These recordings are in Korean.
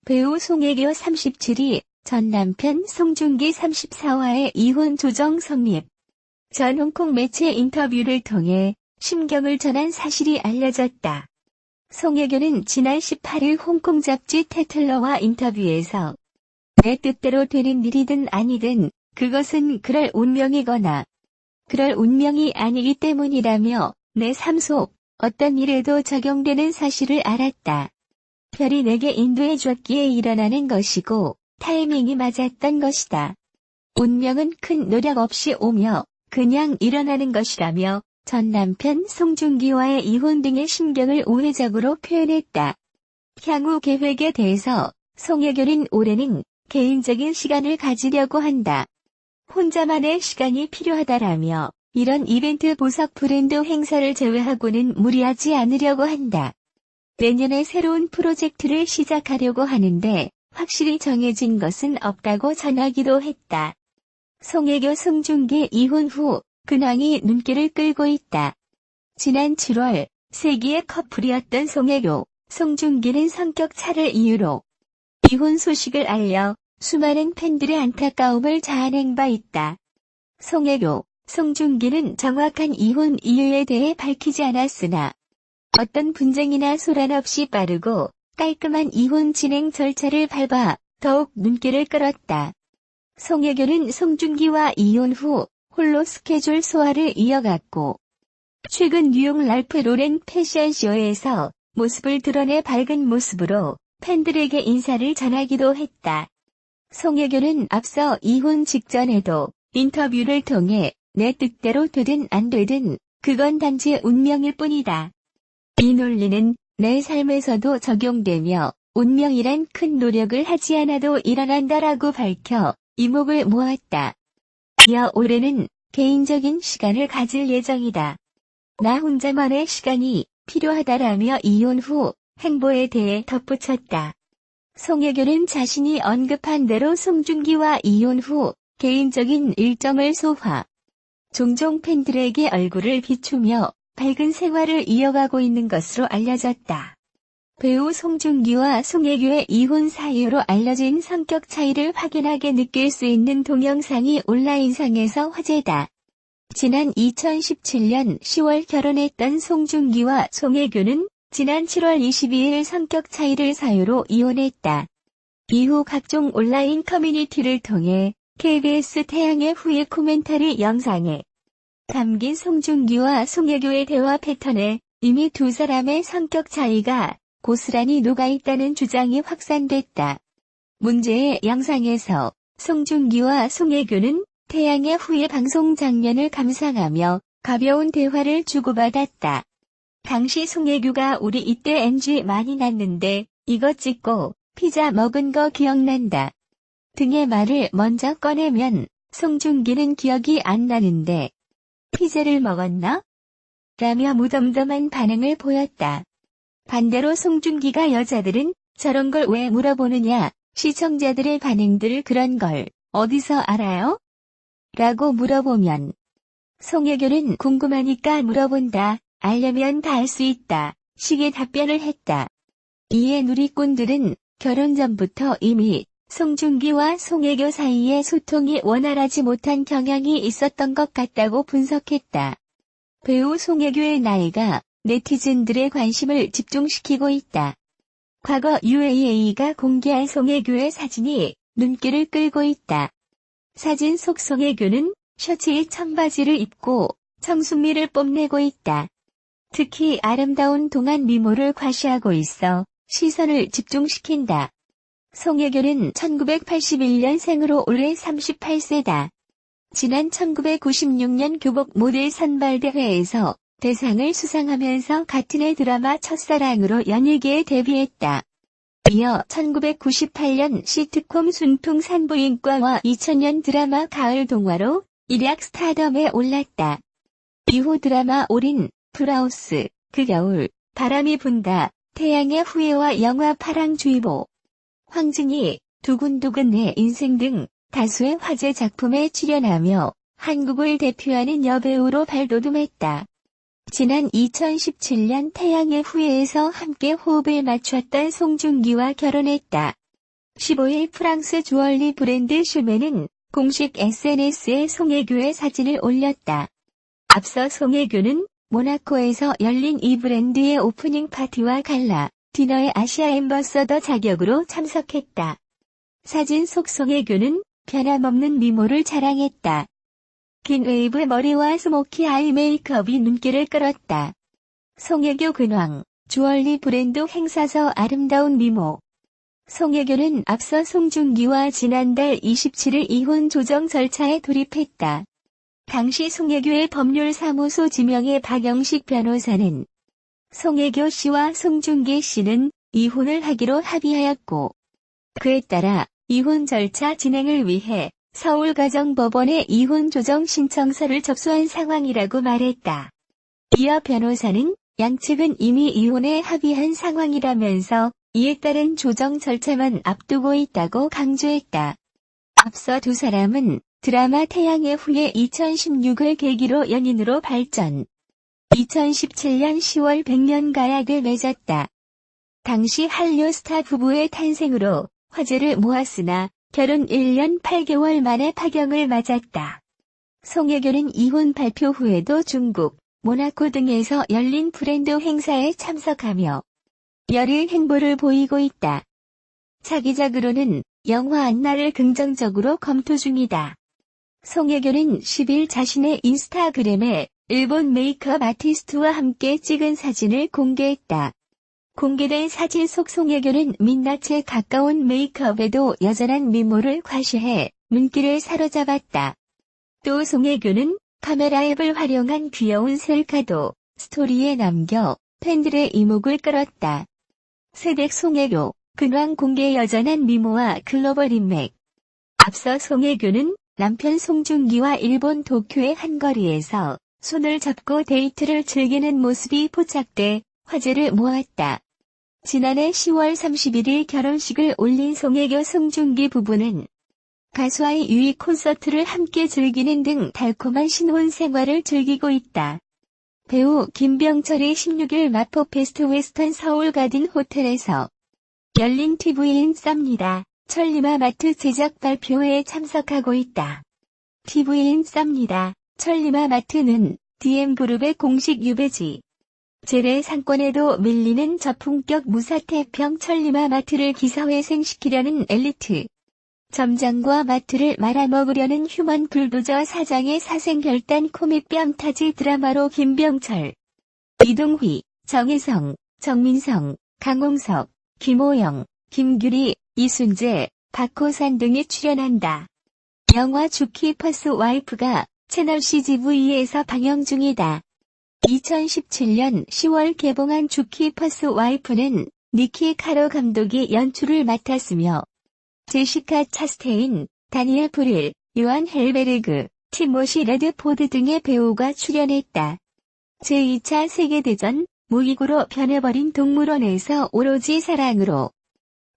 배우 송혜교 37이 전 남편 송중기 34와의 이혼 조정 성립. 전 홍콩 매체 인터뷰를 통해 심경을 전한 사실이 알려졌다. 송혜교는 지난 18일 홍콩 잡지 태틀러와 인터뷰에서 내 뜻대로 되는 일이든 아니든 그것은 그럴 운명이거나 그럴 운명이 아니기 때문이라며 내 삶 속 어떤 일에도 적용되는 사실을 알았다. 별이 내게 인도해 줬기에 일어나는 것이고 타이밍이 맞았던 것이다. 운명은 큰 노력 없이 오며 그냥 일어나는 것이라며 전 남편 송중기와의 이혼 등의 심경을 우회적으로 표현했다. 향후 계획에 대해서 송혜교는 올해는 개인적인 시간을 가지려고 한다. 혼자만의 시간이 필요하다라며 이런 이벤트 보석 브랜드 행사를 제외하고는 무리하지 않으려고 한다. 내년에 새로운 프로젝트를 시작하려고 하는데 확실히 정해진 것은 없다고 전하기도 했다. 송혜교 송중기 이혼 후 근황이 눈길을 끌고 있다. 지난 7월 세기의 커플이었던 송혜교, 송중기는 성격 차를 이유로 이혼 소식을 알려 수많은 팬들의 안타까움을 자아낸 바 있다. 송혜교, 송중기는 정확한 이혼 이유에 대해 밝히지 않았으나 어떤 분쟁이나 소란 없이 빠르고 깔끔한 이혼 진행 절차를 밟아 더욱 눈길을 끌었다. 송혜교는 송중기와 이혼 후 홀로 스케줄 소화를 이어갔고 최근 뉴욕 랄프 로렌 패션쇼에서 모습을 드러내 밝은 모습으로 팬들에게 인사를 전하기도 했다. 송혜교는 앞서 이혼 직전에도 인터뷰를 통해 내 뜻대로 되든 안 되든 그건 단지 운명일 뿐이다. 이 논리는 내 삶에서도 적용되며 운명이란 큰 노력을 하지 않아도 일어난다라고 밝혀 이목을 모았다. 이어 올해는 개인적인 시간을 가질 예정이다. 나 혼자만의 시간이 필요하다라며 이혼 후 행보에 대해 덧붙였다. 송혜교는 자신이 언급한 대로 송중기와 이혼 후 개인적인 일정을 소화. 종종 팬들에게 얼굴을 비추며 밝은 생활을 이어가고 있는 것으로 알려졌다. 배우 송중기와 송혜교의 이혼 사유로 알려진 성격 차이를 확연하게 느낄 수 있는 동영상이 온라인상에서 화제다. 지난 2017년 10월 결혼했던 송중기와 송혜교는 지난 7월 22일 성격 차이를 사유로 이혼했다. 이후 각종 온라인 커뮤니티를 통해 KBS 태양의 후예 코멘터리 영상에 담긴 송중기와 송혜교의 대화 패턴에 이미 두 사람의 성격 차이가 고스란히 녹아있다는 주장이 확산됐다. 문제의 영상에서 송중기와 송혜교는 태양의 후예 방송 장면을 감상하며 가벼운 대화를 주고받았다. 당시 송혜교가 우리 이때 NG 많이 났는데 이거 찍고 피자 먹은 거 기억난다. 등의 말을 먼저 꺼내면 송중기는 기억이 안 나는데 피자를 먹었나? 라며 무덤덤한 반응을 보였다. 반대로 송중기가 여자들은 저런 걸 왜 물어보느냐, 시청자들의 반응들 그런 걸 어디서 알아요? 라고 물어보면 송혜교는 궁금하니까 물어본다, 알려면 다 알 수 있다, 식의 답변을 했다. 이에 누리꾼들은 결혼 전부터 이미 송중기와 송혜교 사이의 소통이 원활하지 못한 경향이 있었던 것 같다고 분석했다. 배우 송혜교의 나이가 네티즌들의 관심을 집중시키고 있다. 과거 UAA가 공개한 송혜교의 사진이 눈길을 끌고 있다. 사진 속 송혜교는 셔츠에 청바지를 입고 청순미를 뽐내고 있다. 특히 아름다운 동안 미모를 과시하고 있어 시선을 집중시킨다. 송혜교는 1981년생으로 올해 38세다. 지난 1996년 교복 모델 선발대회에서 대상을 수상하면서 같은 해 드라마 첫사랑으로 연예계에 데뷔했다. 이어 1998년 시트콤 순풍 산부인과와 2000년 드라마 가을 동화로 일약 스타덤에 올랐다. 이후 드라마 올인, 풀하우스, 그 겨울, 바람이 분다, 태양의 후예와 영화 파랑주의보, 황진이, 두근두근의 인생 등 다수의 화제 작품에 출연하며 한국을 대표하는 여배우로 발돋움했다. 지난 2017년 태양의 후예에서 함께 호흡을 맞췄던 송중기와 결혼했다. 15일 프랑스 주얼리 브랜드 슈메는 공식 SNS에 송혜교의 사진을 올렸다. 앞서 송혜교는 모나코에서 열린 이 브랜드의 오프닝 파티와 갈라 디너의 아시아 앰버서더 자격으로 참석했다. 사진 속 송혜교는 변함없는 미모를 자랑했다. 긴 웨이브 머리와 스모키 아이 메이크업이 눈길을 끌었다. 송혜교 근황, 주얼리 브랜드 행사서 아름다운 미모. 송혜교는 앞서 송중기와 지난달 27일 이혼 조정 절차에 돌입했다. 당시 송혜교의 법률사무소 지명의 박영식 변호사는 송혜교 씨와 송중기 씨는 이혼을 하기로 합의하였고, 그에 따라 이혼 절차 진행을 위해 서울가정법원에 이혼 조정 신청서를 접수한 상황이라고 말했다. 이어 변호사는 양측은 이미 이혼에 합의한 상황이라면서 이에 따른 조정 절차만 앞두고 있다고 강조했다. 앞서 두 사람은 드라마 태양의 후예 2016을 계기로 연인으로 발전. 2017년 10월 100년 가약을 맺었다. 당시 한류 스타 부부의 탄생으로 화제를 모았으나 결혼 1년 8개월 만에 파경을 맞았다. 송혜교는 이혼 발표 후에도 중국, 모나코 등에서 열린 브랜드 행사에 참석하며 열일 행보를 보이고 있다. 차기작으로는 영화 안나를 긍정적으로 검토 중이다. 송혜교는 10일 자신의 인스타그램에 일본 메이크업 아티스트와 함께 찍은 사진을 공개했다. 공개된 사진 속 송혜교는 민낯에 가까운 메이크업에도 여전한 미모를 과시해 눈길을 사로잡았다. 또 송혜교는 카메라 앱을 활용한 귀여운 셀카도 스토리에 남겨 팬들의 이목을 끌었다. 새댁 송혜교, 근황 공개 여전한 미모와 글로벌 인맥. 앞서 송혜교는 남편 송중기와 일본 도쿄의 한 거리에서 손을 잡고 데이트를 즐기는 모습이 포착돼 화제를 모았다. 지난해 10월 31일 결혼식을 올린 송혜교 송중기 부부는 가수와의 유이 콘서트를 함께 즐기는 등 달콤한 신혼 생활을 즐기고 있다. 배우 김병철이 16일 마포 베스트 웨스턴 서울 가든 호텔에서 열린 TVN 쌉니다. 천리마 마트 제작 발표회에 참석하고 있다. TVN 쌉니다. 천리마 마트는 DM그룹의 공식 유배지. 재래 상권에도 밀리는 저품격 무사태평 천리마 마트를 기사회생시키려는 엘리트 점장과 마트를 말아먹으려는 휴먼 불도저 사장의 사생결단 코믹 뺨타지 드라마로 김병철, 이동휘, 정혜성, 정민성, 강홍석, 김호영, 김규리, 이순재, 박호산 등이 출연한다. 영화 주키 퍼스 와이프가 채널 CGV에서 방영 중이다. 2017년 10월 개봉한 주키 퍼스 와이프는 니키 카로 감독이 연출을 맡았으며 제시카 차스테인, 다니엘 브릴, 요한 헬베르그, 티모시 레드포드 등의 배우가 출연했다. 제2차 세계대전, 무기고로 변해버린 동물원에서 오로지 사랑으로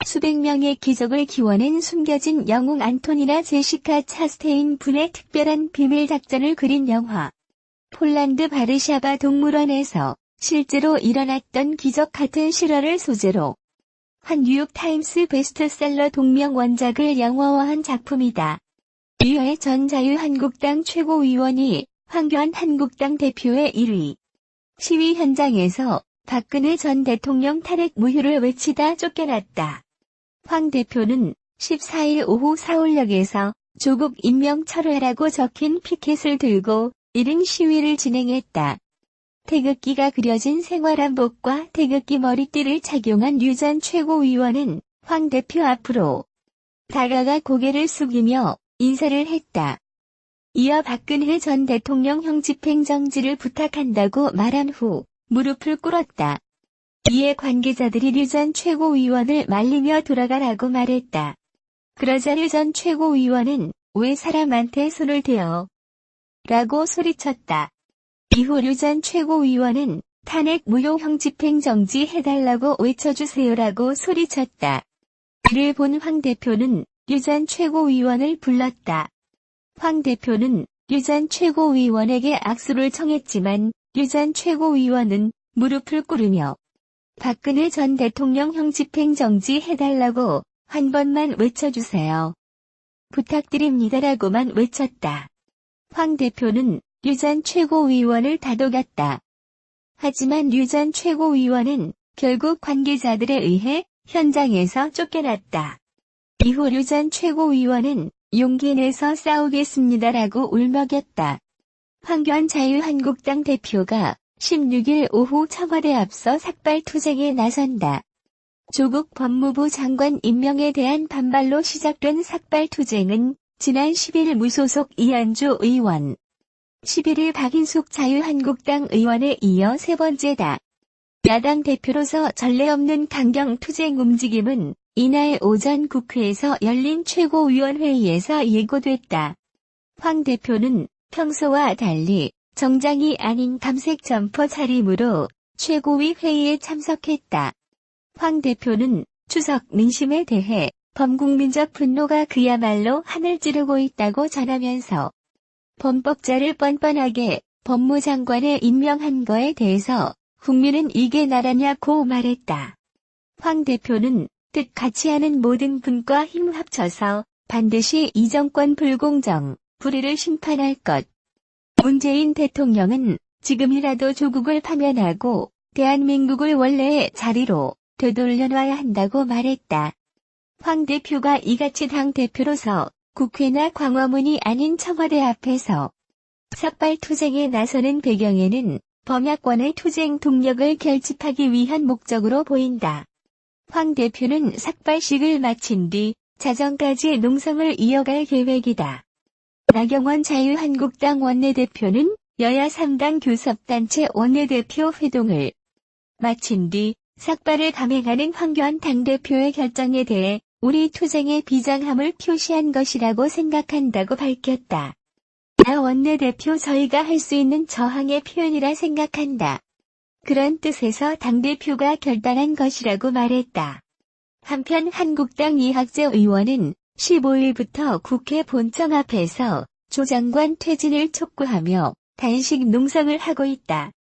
수백 명의 기적을 키워낸 숨겨진 영웅 안토니나 제시카 차스테인 분의 특별한 비밀 작전을 그린 영화. 폴란드 바르샤바 동물원에서 실제로 일어났던 기적 같은 실화를 소재로 한 뉴욕타임스 베스트셀러 동명 원작을 영화화한 작품이다. 류해 전 자유한국당 최고위원이 황교안 한국당 대표의 1위 시위 현장에서 박근혜 전 대통령 탄핵 무효를 외치다 쫓겨났다. 황 대표는 14일 오후 서울역에서 조국 임명 철회라고 적힌 피켓을 들고 1인 시위를 진행했다. 태극기가 그려진 생활한복과 태극기 머리띠를 착용한 류 전 최고위원은 황 대표 앞으로 다가가 고개를 숙이며 인사를 했다. 이어 박근혜 전 대통령형 집행정지를 부탁한다고 말한 후 무릎을 꿇었다. 이에 관계자들이 류 전 최고위원을 말리며 돌아가라고 말했다. 그러자 류 전 최고위원은 왜 사람한테 손을 대어? 라고 소리쳤다. 이후 류 전 최고위원은 탄핵 무효형 집행정지 해달라고 외쳐주세요라고 소리쳤다. 이를 본 황 대표는 류 전 최고위원을 불렀다. 황 대표는 류 전 최고위원에게 악수를 청했지만 류 전 최고위원은 무릎을 꿇으며 박근혜 전 대통령형 집행정지 해달라고 한 번만 외쳐주세요. 부탁드립니다라고만 외쳤다. 황 대표는 류 전 최고위원을 다독였다. 하지만 류 전 최고위원은 결국 관계자들에 의해 현장에서 쫓겨났다. 이후 류 전 최고위원은 용기 내서 싸우겠습니다라고 울먹였다. 황교안 자유한국당 대표가 16일 오후 청와대 앞서 삭발투쟁에 나선다. 조국 법무부 장관 임명에 대한 반발로 시작된 삭발투쟁은 지난 10일 무소속 이한주 의원, 11일 박인숙 자유한국당 의원에 이어 세 번째다. 야당 대표로서 전례 없는 강경투쟁 움직임은 이날 오전 국회에서 열린 최고위원회의에서 예고됐다. 황 대표는 평소와 달리 정장이 아닌 감색 점퍼 차림으로 최고위 회의에 참석했다. 황 대표는 추석 민심에 대해 범국민적 분노가 그야말로 하늘 찌르고 있다고 전하면서 범법자를 뻔뻔하게 법무장관에 임명한 거에 대해서 국민은 이게 나라냐고 말했다. 황 대표는 뜻 같이 하는 모든 분과 힘 합쳐서 반드시 이 정권 불공정, 불의를 심판할 것. 문재인 대통령은 지금이라도 조국을 파면하고 대한민국을 원래의 자리로 되돌려놔야 한다고 말했다. 황 대표가 이같이 당대표로서 국회나 광화문이 아닌 청와대 앞에서 삭발투쟁에 나서는 배경에는 범야권의 투쟁 동력을 결집하기 위한 목적으로 보인다. 황 대표는 삭발식을 마친 뒤 자정까지 농성을 이어갈 계획이다. 나경원 자유한국당 원내대표는 여야 3당 교섭단체 원내대표 회동을 마친 뒤 삭발을 감행하는 황교안 당대표의 결정에 대해 우리 투쟁의 비장함을 표시한 것이라고 생각한다고 밝혔다. 나 원내대표 저희가 할 수 있는 저항의 표현이라 생각한다. 그런 뜻에서 당대표가 결단한 것이라고 말했다. 한편 한국당 이학재 의원은 15일부터 국회 본청 앞에서 조 장관 퇴진을 촉구하며 단식 농성을 하고 있다.